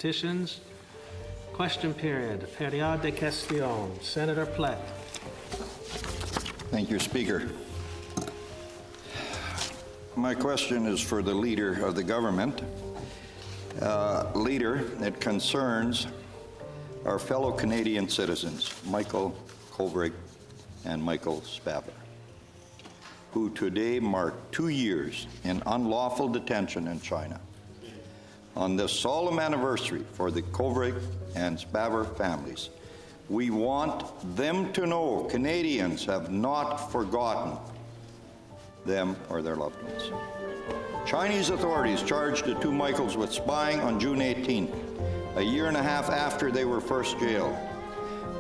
petitions. Question period. Période de questions. Senator Plett. Thank you, Speaker. My question is for the Leader of the Government. Leader, it concerns our fellow Canadian citizens, Michael Kovrig and Michael Spavor, who today mark 2 years in unlawful detention in China. On this solemn anniversary for the Kovrig and Spavor families, we want them to know Canadians have not forgotten them or their loved ones. Chinese authorities charged the two Michaels with spying on June 18th, a year and a half after they were first jailed.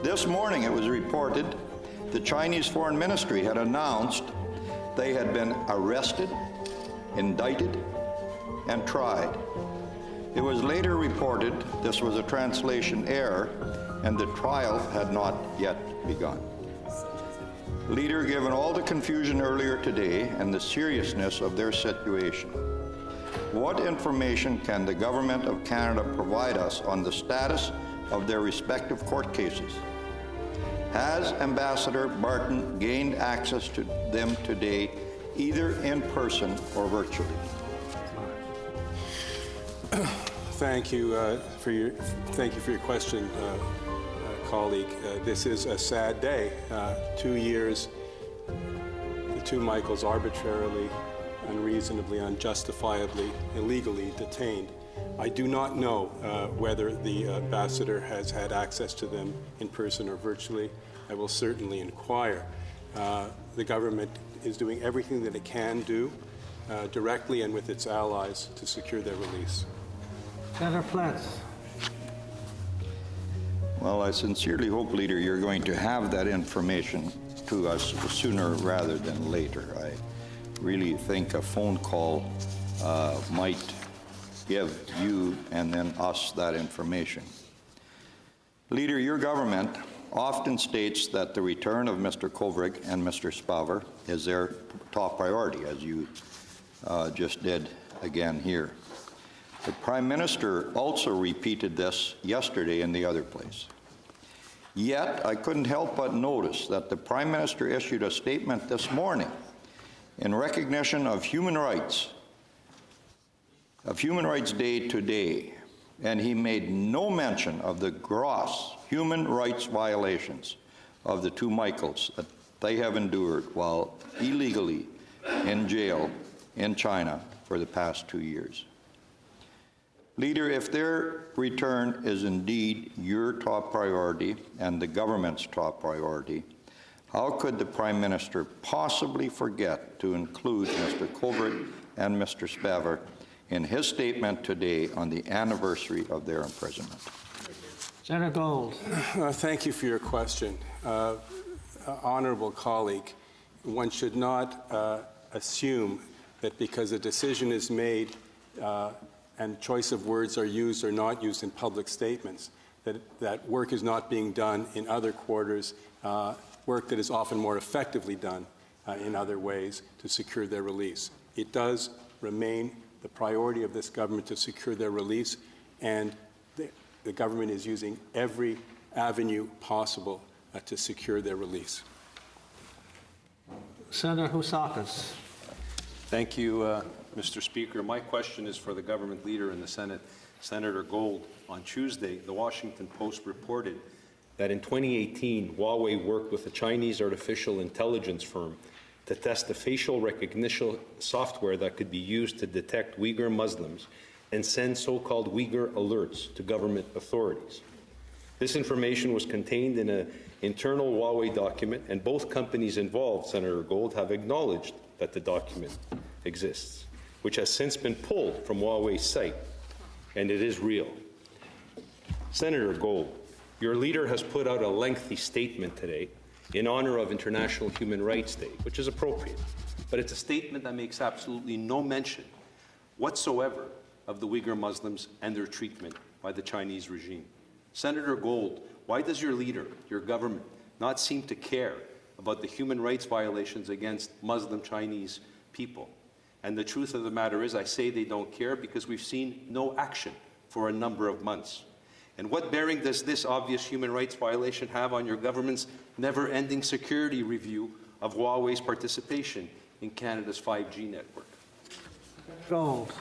This morning it was reported the Chinese Foreign Ministry had announced they had been arrested, indicted, and tried. It was later reported this was a translation error and the trial had not yet begun. Leader, given all the confusion earlier today and the seriousness of their situation, what information can the Government of Canada provide us on the status of their respective court cases? Has Ambassador Barton gained access to them today, either in person or virtually? Thank you for your question, colleague. This is a sad day. 2 years, the two Michaels arbitrarily, unreasonably, unjustifiably, illegally detained. I do not know whether the ambassador has had access to them in person or virtually. I will certainly inquire. The government is doing everything that it can do directly and with its allies to secure their release. Senator Plett. Well, I sincerely hope, Leader, you're going to have that information to us sooner rather than later. I really think a phone call might give you and then us that information. Leader, your government often states that the return of Mr. Kovrig and Mr. Spavor is their top priority, as you just did again here. The Prime Minister also repeated this yesterday in the other place. Yet, I couldn't help but notice that the Prime Minister issued a statement this morning in recognition of Human Rights Day today, and he made no mention of the gross human rights violations of the two Michaels that they have endured while illegally in jail in China for the past 2 years. Leader, if their return is indeed your top priority and the government's top priority, how could the Prime Minister possibly forget to include Mr. Kovrig and Mr. Spavor in his statement today on the anniversary of their imprisonment? Senator Gold. Thank you for your question. Honourable colleague, one should not assume that because a decision is made and choice of words are used or not used in public statements, that work is not being done in other quarters, work that is often more effectively done in other ways to secure their release. It does remain the priority of this government to secure their release, and the government is using every avenue possible to secure their release. Senator Housakis. Thank you, Mr. Speaker. My question is for the government leader in the Senate, Senator Gold. On Tuesday, the Washington Post reported that in 2018, Huawei worked with a Chinese artificial intelligence firm to test the facial recognition software that could be used to detect Uyghur Muslims and send so-called Uyghur alerts to government authorities. This information was contained in an internal Huawei document, and both companies involved, Senator Gold, have acknowledged that the document exists, which has since been pulled from Huawei's site, and it is real. Senator Gold, your leader has put out a lengthy statement today in honor of International Human Rights Day, which is appropriate, but it's a statement that makes absolutely no mention whatsoever of the Uyghur Muslims and their treatment by the Chinese regime. Senator Gold, why does your leader, your government, not seem to care about the human rights violations against Muslim Chinese people? And the truth of the matter is, I say they don't care because we've seen no action for a number of months. And what bearing does this obvious human rights violation have on your government's never-ending security review of Huawei's participation in Canada's 5G network? Gold.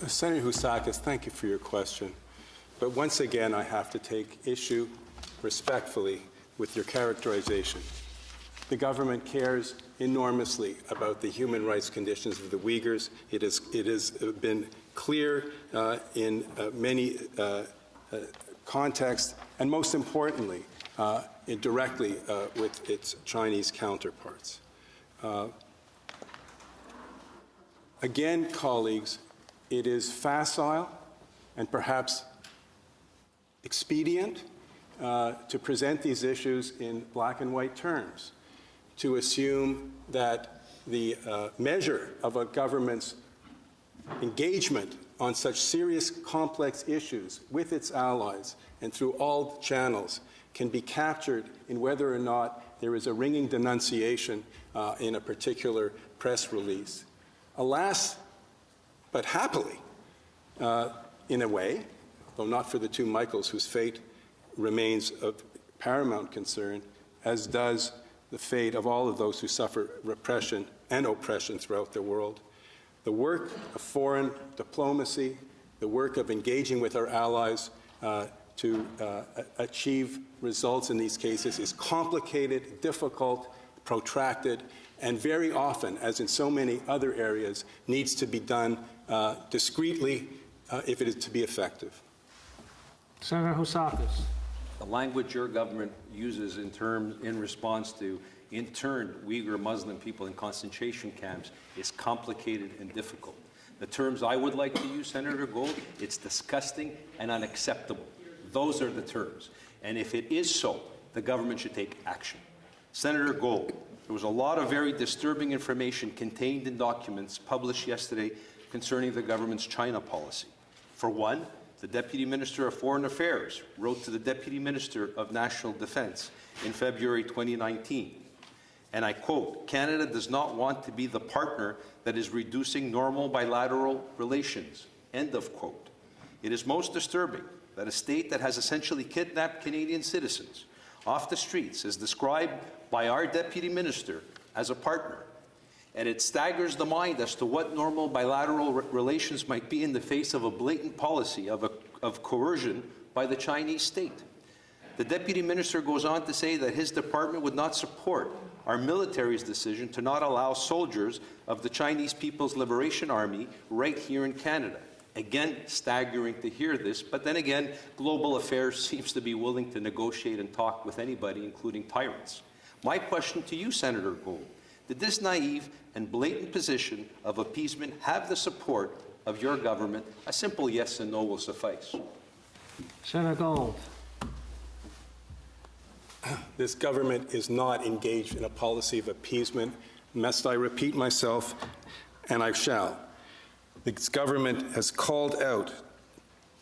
Senator Housakis, thank you for your question. But once again, I have to take issue respectfully with your characterization. The government cares enormously about the human rights conditions of the Uyghurs. It has been clear in many contexts, and most importantly, directly with its Chinese counterparts. Again, colleagues, it is facile and perhaps expedient to present these issues in black and white terms, to assume that the measure of a government's engagement on such serious, complex issues with its allies and through all channels can be captured in whether or not there is a ringing denunciation in a particular press release. Alas, but happily, in a way, though not for the two Michaels whose fate remains of paramount concern, as does the fate of all of those who suffer repression and oppression throughout the world. The work of foreign diplomacy, the work of engaging with our allies to achieve results in these cases is complicated, difficult, protracted, and very often, as in so many other areas, needs to be done discreetly if it is to be effective. Senator Housakis. The language your government uses in response to interned Uyghur Muslim people in concentration camps is complicated and difficult. The terms I would like to use, Senator Gold, it's disgusting and unacceptable. Those are the terms. And if it is so, the government should take action. Senator Gold, there was a lot of very disturbing information contained in documents published yesterday concerning the government's China policy. For one, the Deputy Minister of Foreign Affairs wrote to the Deputy Minister of National Defense in February 2019, and I quote, "Canada does not want to be the partner that is reducing normal bilateral relations," end of quote. It is most disturbing that a state that has essentially kidnapped Canadian citizens off the streets is described by our Deputy Minister as a partner. And it staggers the mind as to what normal bilateral relations might be in the face of a blatant policy of coercion by the Chinese state. The Deputy Minister goes on to say that his department would not support our military's decision to not allow soldiers of the Chinese People's Liberation Army right here in Canada. Again, staggering to hear this, but then again, global affairs seems to be willing to negotiate and talk with anybody, including tyrants. My question to you, Senator Gold, did this naive and blatant position of appeasement have the support of your government? A simple yes and no will suffice. Senator Gold. This government is not engaged in a policy of appeasement. Must I repeat myself? And I shall. This government has called out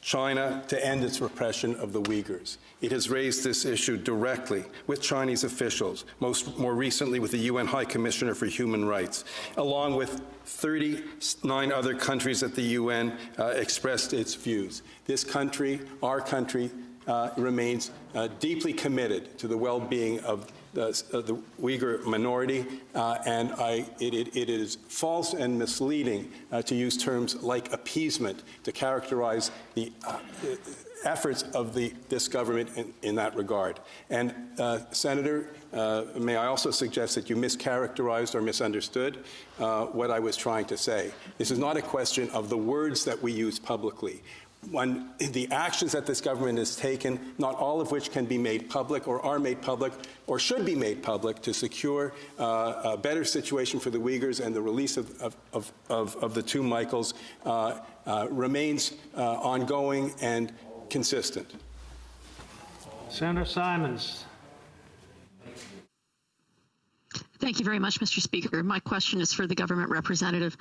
China to end its repression of the Uyghurs. It has raised this issue directly with Chinese officials, more recently with the UN High Commissioner for Human Rights, along with 39 other countries at the UN expressed its views. This country, our country, remains deeply committed to the well-being of the Uyghur minority, and it is false and misleading to use terms like appeasement to characterize the efforts of this government in that regard. And, Senator, may I also suggest that you mischaracterized or misunderstood what I was trying to say. This is not a question of the words that we use publicly. When the actions that this government has taken, not all of which can be made public or are made public or should be made public to secure a better situation for the Uyghurs and the release of the two Michaels, remains ongoing and consistent. Senator Simons. Thank you very much, Mr. Speaker. My question is for the government representative.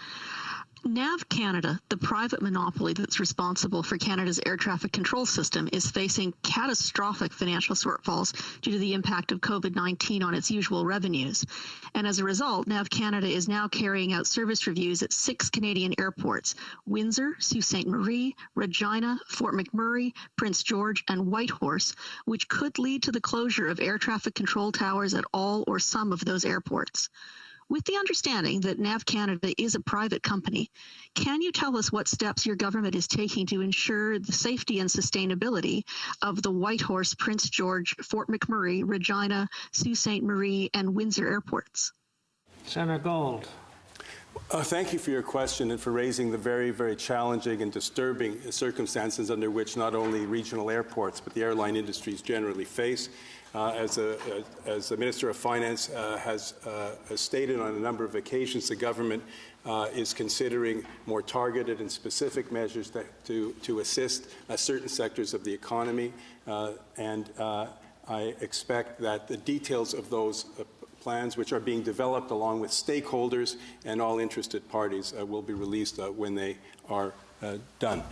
Nav Canada, the private monopoly that's responsible for Canada's air traffic control system, is facing catastrophic financial shortfalls due to the impact of COVID-19 on its usual revenues. And as a result, Nav Canada is now carrying out service reviews at 6 Canadian airports: Windsor, Sault Ste. Marie, Regina, Fort McMurray, Prince George, and Whitehorse, which could lead to the closure of air traffic control towers at all or some of those airports. With the understanding that Nav Canada is a private company, can you tell us what steps your government is taking to ensure the safety and sustainability of the Whitehorse, Prince George, Fort McMurray, Regina, Sault Ste. Marie, and Windsor airports? Senator Gold. Thank you for your question and for raising the very, very challenging and disturbing circumstances under which not only regional airports but the airline industries generally face. As the Minister of Finance has stated on a number of occasions, the government is considering more targeted and specific measures to assist certain sectors of the economy, and I expect that the details of those plans, which are being developed along with stakeholders and all interested parties, will be released when they are done.